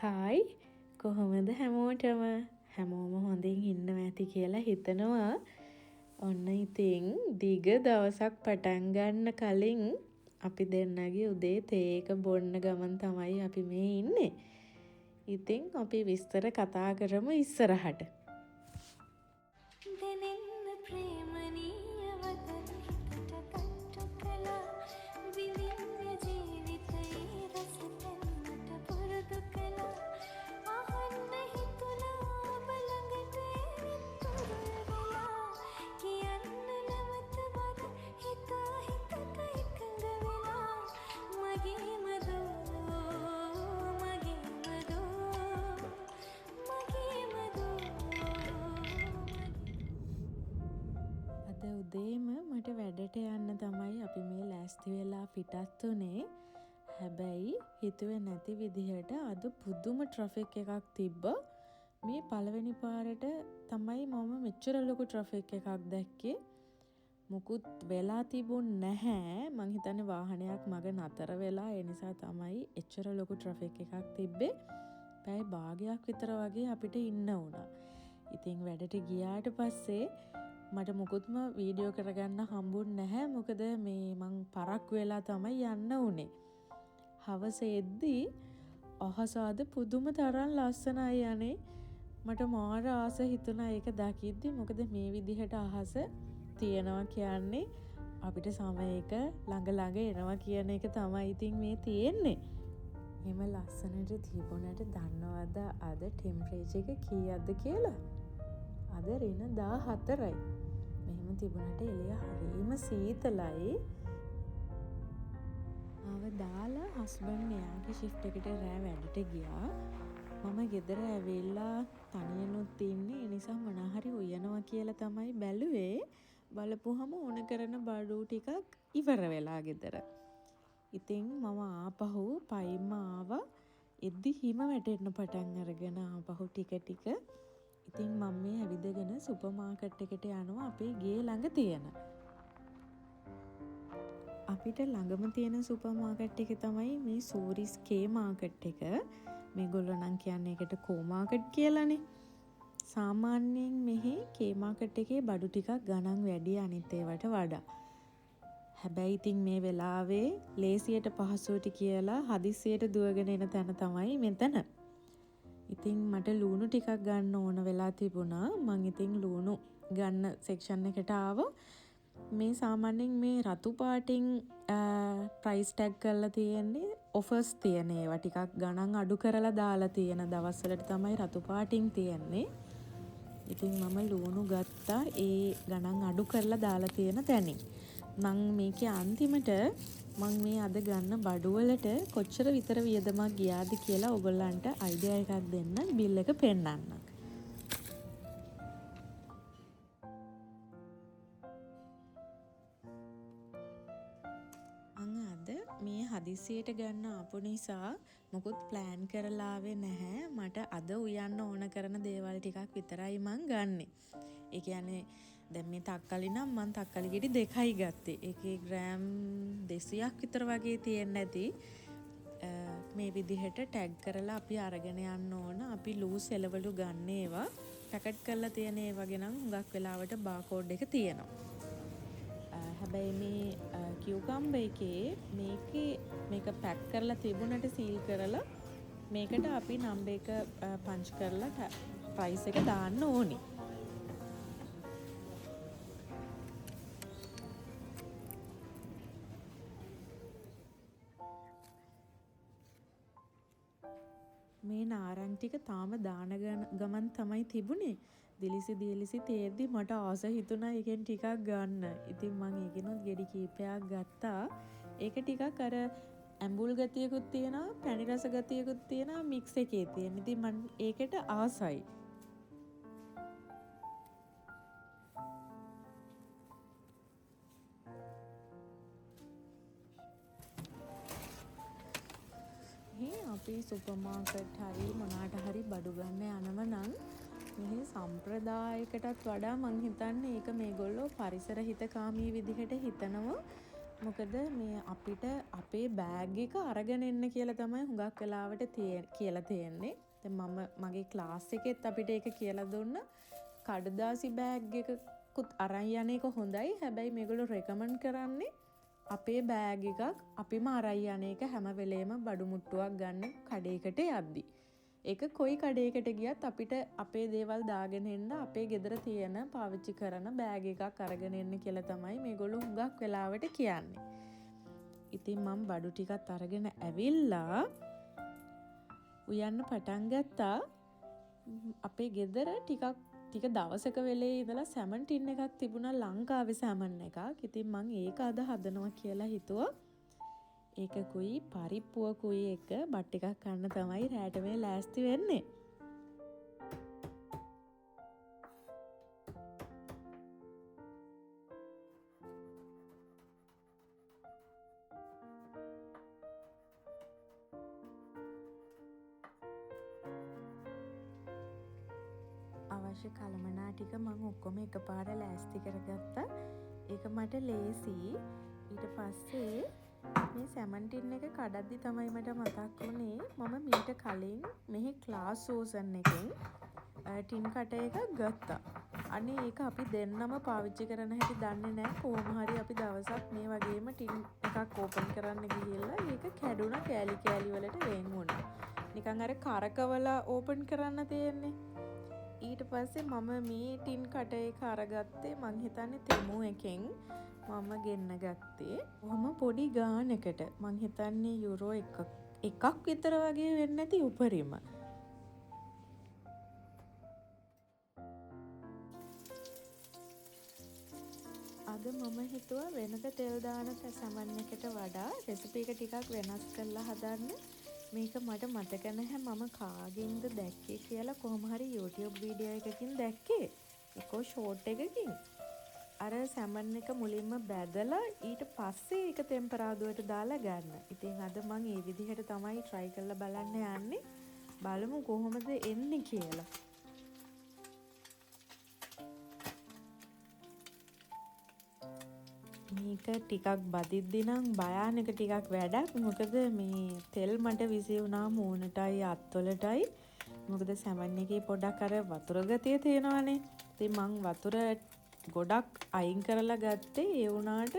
Hi කොහොමද හැමෝටම හැමෝම හොඳින් ඉන්නවා ඇති කියලා හිතනවා. ඔන්න ඉතින් දිග දවසක් පටන් ගන්න කලින් අපි දෙන්නගේ උදේ තේ එක බොන්න ගමන් තමයි අපි මේ ඉන්නේ. ඉතින් අපි විස්තර කතා කරමු ඉස්සරහට. උදේම මට වැඩට යන්න තමයි අපි මේ ලෑස්ති වෙලා පිටත් වුණේ. හැබැයි හිතුවේ නැති විදිහට අද පුදුම ට්‍රැෆික් එකක් තිබ්බා. මේ පළවෙනි පාරට තමයි මම මෙච්චර ලොකු ට්‍රැෆික් එකක් දැක්කේ. මුකුත් වෙලා තිබුණ නැහැ. මං හිතන්නේ වාහනයක් මග නතර වෙලා ඒ නිසා තමයි එච්චර ලොකු ට්‍රැෆික් එකක් තිබ්බේ. පැය භාගයක් විතර වගේ අපිට ඉන්න වුණා. ඉතින් වැඩට ගියාට පස්සේ මට මුකුත්ම වීඩියෝ කරගන්න හම්බුන්නේ නැහැ. මොකද මේ මං පරක් වෙලා තමයි යන්න උනේ. හවස එද්දී අහස අද පුදුම තරම් ලස්සනයි යන්නේ. මට මාර ආස හිතුණා ඒක දකිද්දි. මොකද මේ විදිහට අහස තියනවා කියන්නේ අපිට සමයක ළඟ ළඟ එනවා කියන එක තමයි ඉතින් මේ තියෙන්නේ. එහෙම ලස්සනට තිබුණාට දන්නවද අද ටෙම්පරේචර් එක කීයක්ද කියලා? අද රින 14යි. මෙහෙම තිබුණාට එළිය හරිම සීතලයි. ආව දාලා හස්බන්ඩ් එයාගේ ෂිෆ්ට් එකට රෑ වැඩට ගියා. මම ගෙදර ඇවිල්ලා තනියනුත් ඉන්නේ. ඒ නිසා මොනා හරි උයනවා කියලා තමයි බැලුවේ. බලපුවහම ඕන කරන බඩු ටිකක් ඉවර වෙලා ගෙදර. ඉතින් මම ආපහු පයින්ම ආවා. එද්දි හිම වැටෙන්න පටන් අරගෙන ආපහු ටික ටික. ඉතින් මම මේ ඇවිදගෙන සුපර් මාකට් එකට යනවා අපේ ගේ ළඟ තියෙන. අපිට ළඟම තියෙන සුපර් මාකට් එක තමයි මේ සූරිස් කේ මාකට් එක. මේගොල්ලෝ නම් කියන්නේ ඒකට කෝ මාකට් කියලානේ. සාමාන්‍යයෙන් මෙහි කේ මාකට් එකේ බඩු ටිකක් ගණන් වැඩි අනිත් ඒවට වඩා. හැබැයි ඉතින් මේ වෙලාවේ ලේසියට පහසුවට කියලා හදිස්සියට දුවගෙන එන තැන තමයි මෙතන. ඉතින් මට ලූණු ටිකක් ගන්න ඕන වෙලා තිබුණා. මං ඉතින් ලූණු ගන්න සෙක්ෂන් එකට ආවා. මේ සාමාන්‍යයෙන් මේ රතු පාටින් ප්‍රයිස් ටැග් කරලා තියෙන්නේ ඔෆර්ස් තියෙන ඒවා ටිකක් ගණන් අඩු කරලා දාලා තියෙන දවස්වලට තමයි රතු පාටින් තියෙන්නේ. ඉතින් මම ලූණු ගත්තා ඒ ගණන් අඩු කරලා දාලා තියෙන තැනින්. මං මේකේ අන්තිමට මං මේ අද ගන්න බඩුවලට කොච්චර විතර වියදමක් ගියාද කියලා ඔයගොල්ලන්ට අයිඩියා එකක් දෙන්න බිල් එක පෙන්නන්න. අද මේ හදිසියට ගන්න ආපු නිසා මොකුත් ප්ලෑන් කරලා ආවේ නැහැ. මට අද උයන්න ඕන කරන දේවල් ටිකක් විතරයි මං ගන්නෙ. ඒ කියන්නේ දැන් මේ තක්කලි නම් මං තක්කලි ගෙඩි 2යි ගත්තේ. ඒකේ ග්‍රෑම් 200ක් විතර වගේ තියෙන්න ඇති. මේ විදිහට ටැග් කරලා අපි අරගෙන යන්න ඕන. අපි ලූස් එළවලු ගන්න ඒවා පැකට් කරලා තියෙන ඒවා ගෙනම් හුඟක් වෙලාවට බාකෝඩ් එක තියෙනවා. හැබැයි මේ කියුකම්බර් එකේ මේක පැක් කරලා තිබුණට සීල් කරලා මේකට අපි නම්බර් එක පන්ච් කරලා ප්‍රයිස් එක දාන්න ඕනි. මේ නාරං ටික තාම දාන ගමන් තමයි තිබුණේ. දිලිසි තේද්දි මට ආස හිතුණා එකෙන් ටිකක් ගන්න. ඉතින් මං ඒකෙනුත් ගෙඩි කීපයක් ගත්තා. ඒක ටිකක් අර ඇඹුල් ගතියකුත් තියෙනවා, පැණි රස ගතියකුත් තියෙනවා, මික්ස් එකේ තියෙන. ඉතින් මං ඒකට ආසයි. අපි සුපර් මාකට් හරි මොනාට හරි බඩු ගන්න යනව නම් මෙහි සම්ප්‍රදායකටත් වඩා මං හිතන්නේ ඒක මේගොල්ලෝ පරිසර හිතකාමී විදිහට හිතනවා. මොකද මේ අපිට අපේ බෑග් එක අරගෙන එන්න කියලා තමයි හුඟක් වෙලාවට කියලා තියෙන්නේ. දැන් මම මගේ ක්ලාස් එකෙත් අපිට ඒක කියලා දුන්න. කඩදාසි බෑග් එකකුත් අරන් යන එක හොඳයි. හැබැයි මේගොල්ලෝ රෙකමන්ඩ් කරන්නේ අපේ බෑග් එකක් අපිම අරන් යන එක හැම වෙලේම බඩු මුට්ටුවක් ගන්න කඩේකට යද්දි. ඒක කොයි කඩේකට ගියත් අපිට අපේ දේවල් දාගෙන එන්න අපේ ගෙදර තියෙන පාවිච්චි කරන බෑග් එකක් අරගෙන එන්න කියලා තමයි මේගොල්ලෝ හුඟක් වෙලාවට කියන්නේ. ඉතින් මම බඩු ටිකත් අරගෙන ඇවිල්ලා උයන්න පටන් ගත්තා. අපේ ගෙදර ටික දවසක වෙලේ ඉඳලා සැමන් ටින් එකක් තිබුණා ලංකාවේ සැමන් එකක්. ඉතින් මං ඒක අද හදනවා කියලා හිතුවා. ඒකකුයි පරිප්පුවකුයි එක බත් ටිකක් කන්න තමයි රෑට මේ ලෑස්ති වෙන්නේ. අවශ්‍ය කලමනා ටික මං ඔක්කොම එකපාර ලෑස්ති කරගත්තා. ඒක මට ලේසි. ඊට පස්සේ මේ සැමන් ටින් එක කඩද්දි තමයි මට මතක් වුණේ මම මීට කලින් මෙහි ක්ලාස් සෝසන් එකෙන් ටින් කට එකක් ගත්තා. අනේ ඒක අපි දෙන්නම පාවිච්චි කරන හැටි දන්නේ නැහැ. කොහොම හරි අපි දවසක් මේ වගේම ටින් එකක් ඕපන් කරන්න ගිහිල්ලා ඒක කැඩුණා කෑලි කෑලි වලට වෙන් වුණා. නිකන් අර කරකවලා ඕපන් කරන්න තියෙන්නේ. ඊට පස්සේ මම මේ ටින් කට එක අරගත්තේ මං හිතන්නේ තෙමු එකෙන් මම ගෙන්න ගත්තේ. කොහොම පොඩි ගානකට මං හිතන්නේ යුරෝ එකක් විතර වගේ වෙන්නේ නැති උපරිම. අද මම හිතුවා වෙනද තෙල් දාන සැමන් එකට වඩා රෙසිපි එක ටිකක් වෙනස් කරලා හදන්න. මේක මට මතක නැහැ මම කාගෙන්ද දැක්කේ කියලා. කොහොම හරි YouTube වීඩියෝ එකකින් දැක්කේ. ඒකෝ ෂෝට් එකකින්. අර සැමන් එක මුලින්ම බැදලා ඊට පස්සේ ඒක ටෙම්පරාදුවට දාලා ගන්න. ඉතින් අද මම මේ විදිහට තමයි try කරලා බලන්න යන්නේ. බලමු කොහොමද එන්නේ කියලා. මේක ටිකක් බදිද්දි නම් භයානක ටිකක් වැඩක්. මොකද මේ තෙල් මට විසි වුණා මූණටයි අත්වලටයි. මොකද සැමන් එකේ පොඩක් අර වතුර ගතිය තියෙනවානේ. ඉතින් මං වතුර ගොඩක් අයින් කරලා ගත්තේ. ඒ වුණාට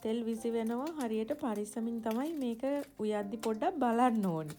තෙල් විසි වෙනවා හරියට පරිස්සමින් තමයි මේක උයද්දි පොඩ්ඩක් බලන්න ඕනේ.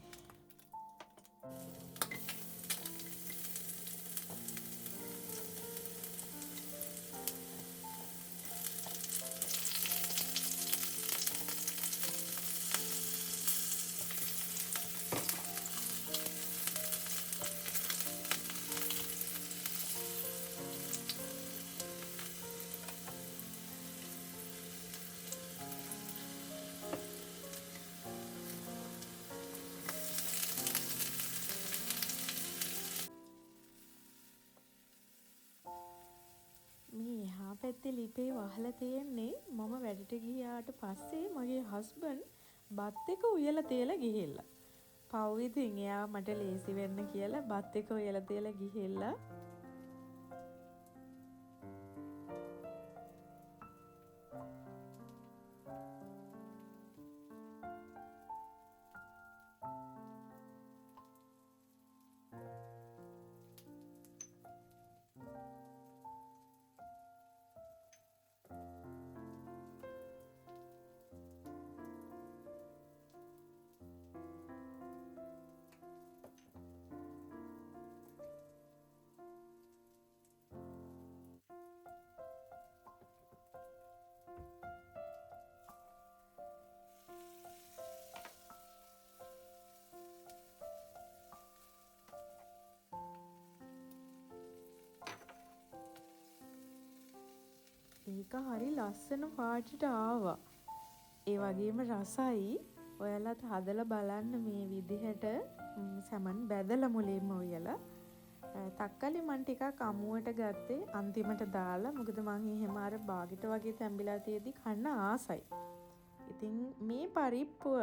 මේ එහා පැත්තේ ලිපේ වහලා තියෙන්නේ මම වැඩට ගියාට පස්සේ මගේ හස්බන්ඩ් බත් එක උයලා තියලා ගිහිල්ලා. පව් ඉතින් එයා මට ලේසි වෙන්න කියලා බත් එක උයලා තියලා ගිහිල්ලා. ඒක හරි ලස්සන පාටට ආවා. ඒ වගේම රසයි. ඔයාලත් හදලා බලන්න මේ විදිහට සැමන් බැදලා මුලින්ම උයලා. තක්කලි මන් ටිකක් අමුවට ගත්තේ අන්තිමට දාලා. මොකද මං එහෙම අර බාගෙට වගේ තැම්බිලා තියෙද්දි කන්න ආසයි. ඉතින් මේ පරිප්පුව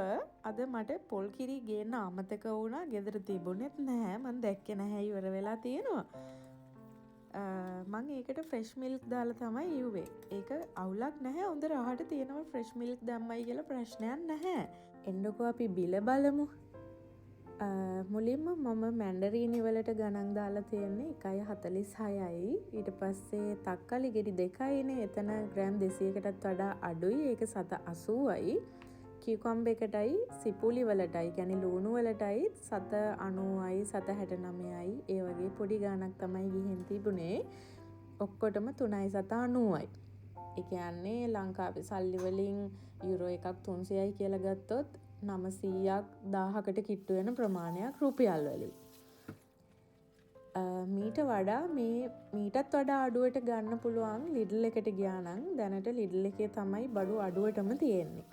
අද මට පොල් කිරි ගේන්න අමතක වුණා. ගෙදර තිබුණෙත් නැහැ. මං දැක්කේ නැහැ ඉවර වෙලා තියෙනවා. මං ඒකට ෆ්‍රෙෂ් මිල්ක් දාලා තමයි ඉව්වේ. ඒක අවුලක් නැහැ. හොඳ රහට තියෙනවා ෆ්‍රෙෂ් මිල්ක් දැම්මයි කියලා ප්‍රශ්නයක් නැහැ. එන්නකෝ අපි බිල බලමු. මුලින්ම මම මැන්ඩරීනි වලට ගණන් දාලා තියෙන්නේ 1.46යි. ඊට පස්සේ තක්කලි ගෙඩි 2යිනේ. එතන ග්‍රෑම් 200කටත් වඩා අඩුයි. ඒක 780යි. කියුකම්බ එකටයි සිපුලි වලටයි කියන්නේ ලුණු වලටයි 790යි 769යි ඒ වගේ පොඩි ගාණක් තමයි ගිහින් තිබුණේ. ඔක්කොටම 3යි 790යි. ඒ කියන්නේ ලංකාවේ සල්ලි වලින් යුරෝ එකක් 300යි කියලා ගත්තොත් 900ක් 1000කට කිට්ටු වෙන ප්‍රමාණයක් රුපියල් වලින්. මීට වඩා මීටත් වඩා අඩුවට ගන්න පුළුවන් ලිඩල් එකට ගියා නම් දැනට ලිඩල් එකේ තමයි බඩු අඩුවටම තියෙන්නේ.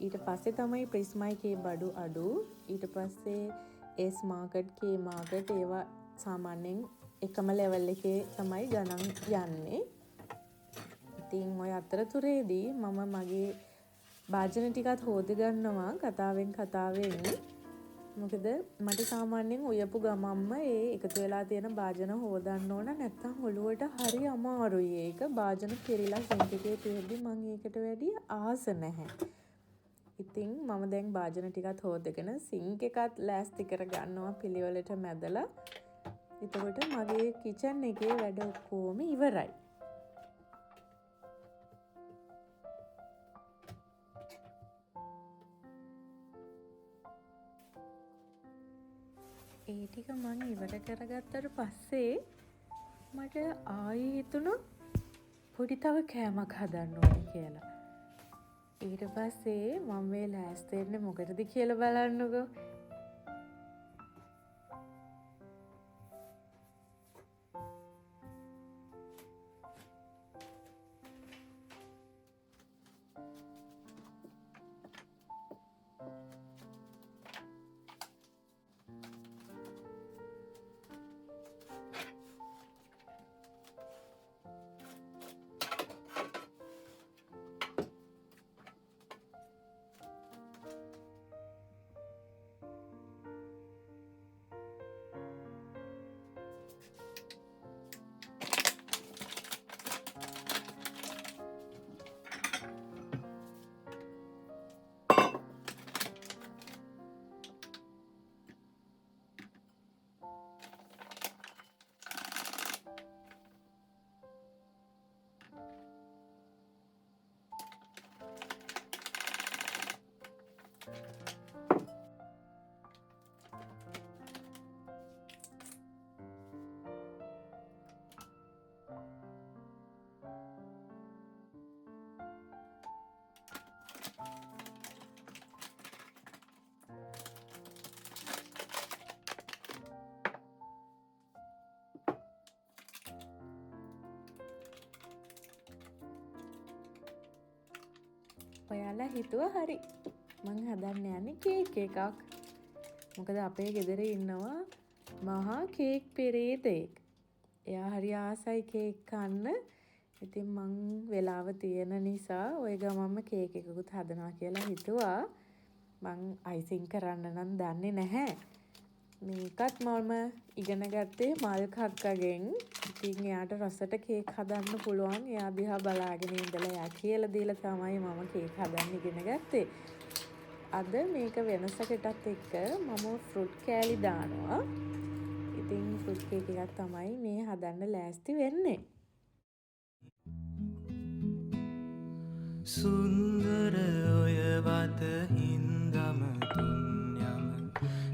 ඊට පස්සේ තමයි ප්‍රිස්මයිකේ බඩු අඩු. ඊට පස්සේ එස් මාකට් කේ මාකට් ඒවා සාමාන්‍යයෙන් එකම ලෙවල් එකේ තමයි ගණන් යන්නේ. ඉතින් ඔය අතරතුරේදී මම මගේ භාජන ටිකත් හොද ගන්නවා කතාවෙන්. මොකද මට සාමාන්‍යයෙන් උයපු ගමම්ම ඒ එකතු වෙලා තියෙන භාජන හොදන්න ඕන නැත්නම් ඔළුවට හරි අමාරුයි. ඒක භාජන පිරීලා සිංක් එකේ තියෙද්දි මම ඒකට වැඩි ආස නැහැ. ඉතින් මම දැන් භාජන ටිකත් හොදගෙන සිංක් එකත් ලෑස්ති කර ගන්නවා පිළිවෙලට මැදලා. එතකොට මගේ කිචන් එකේ වැඩ ඔක්කොම ඉවරයි. ඒ ටික මම ඉවර කරගත්තට පස්සේ මට ආයෙ හිතුණා පොඩි තව කෑමක් හදන්න ඕනේ කියලා. ඊට පස්සේ මම මේ ලෑස්ති වෙන්නේ මොකටද කියලා බලන්නකෝ. ඔයාලා හිතුවා හරි. මං හදන්න යන්නේ කේක් එකක්. මොකද අපේ ගෙදර ඉන්නවා මහා කේක් පෙරේතෙක්. එයා හරි ආසයි කේක් කන්න. ඉතින් මං වෙලාව තියෙන නිසා ওই ගමම්ම කේක් එකකුත් හදනවා කියලා හිතුවා. මං අයිසිං කරන්න නම් දන්නේ නැහැ. මේකත් මම ඉගෙන ගත්තේ මල් කක්කගෙන්. ඉතින් එයාට රසට කේක් හදන්න පුළුවන්. එයා දිහා බලාගෙන ඉඳලා එයා කියලා දීලා තමයි මම කේක් හදන්න ඉගෙන ගත්තේ. අද මේක වෙනසකටත් එක්ක මම ෆෘට් කෑලි දානවා. ඉතින් ෆෘට් කේක් එකක් තමයි මේ හදන්න ලෑස්ති වෙන්නේ. සුන්දර ඔය වත හින්දම තුන්යම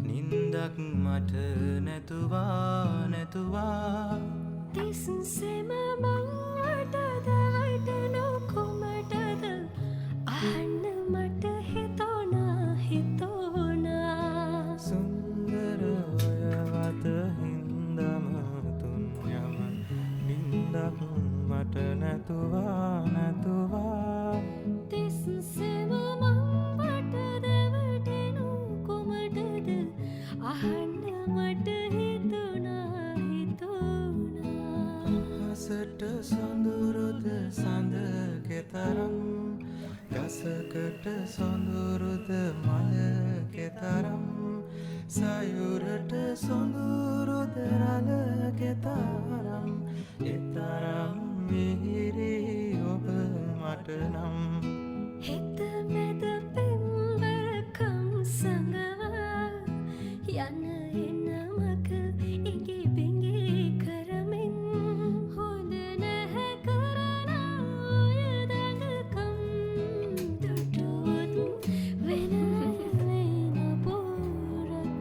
නින්දක් මට නැතුවා තිස්සෙම මංවටද වටනු කොමටද අහන්න මට හිතෝනා සුන්දර ඔය වත හින්දම තුන්යම නින්දක් මට නැතුවා තිස්සෙම මංවටද වටනු කොමටද අහන්න මට හිතෝනා හසට සොඳුරුද සඳ කෙතරම් ගසකට සොඳුරුද මල කෙතරම් සයුරට සොඳුරුද රළ කෙතරම් එතරම් මට නම් හිත මැද පෙම්බරකම් සඟවා යන එන මග ඉඟි බිඟි කරමින් හොඳ නැහැ කරන ඔය දඟකම් දුටුවොත් වෙන පෝරක්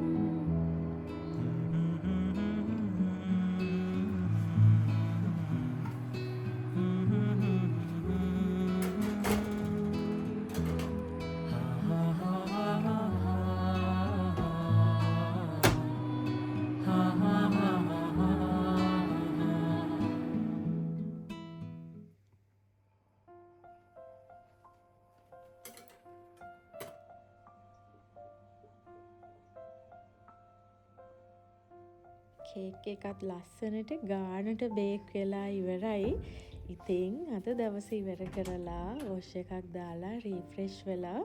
කේක් එකත් ලස්සනට ගානට බේක් වෙලා ඉවරයි. ඉතින් අද දවස ඉවර කරලා වොෂ් එකක් දාලා රීෆ්‍රෙෂ් වෙලා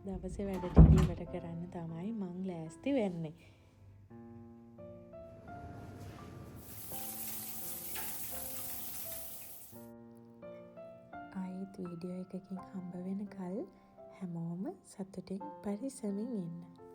දවසේ වැඩ ටික ඉවර කරන්න තමයි මං ලෑස්ති වෙන්නේ. ආයෙත් වීඩියෝ එකකින් හම්බ වෙනකල් හැමෝම සතුටින් පරිස්සමින් ඉන්න.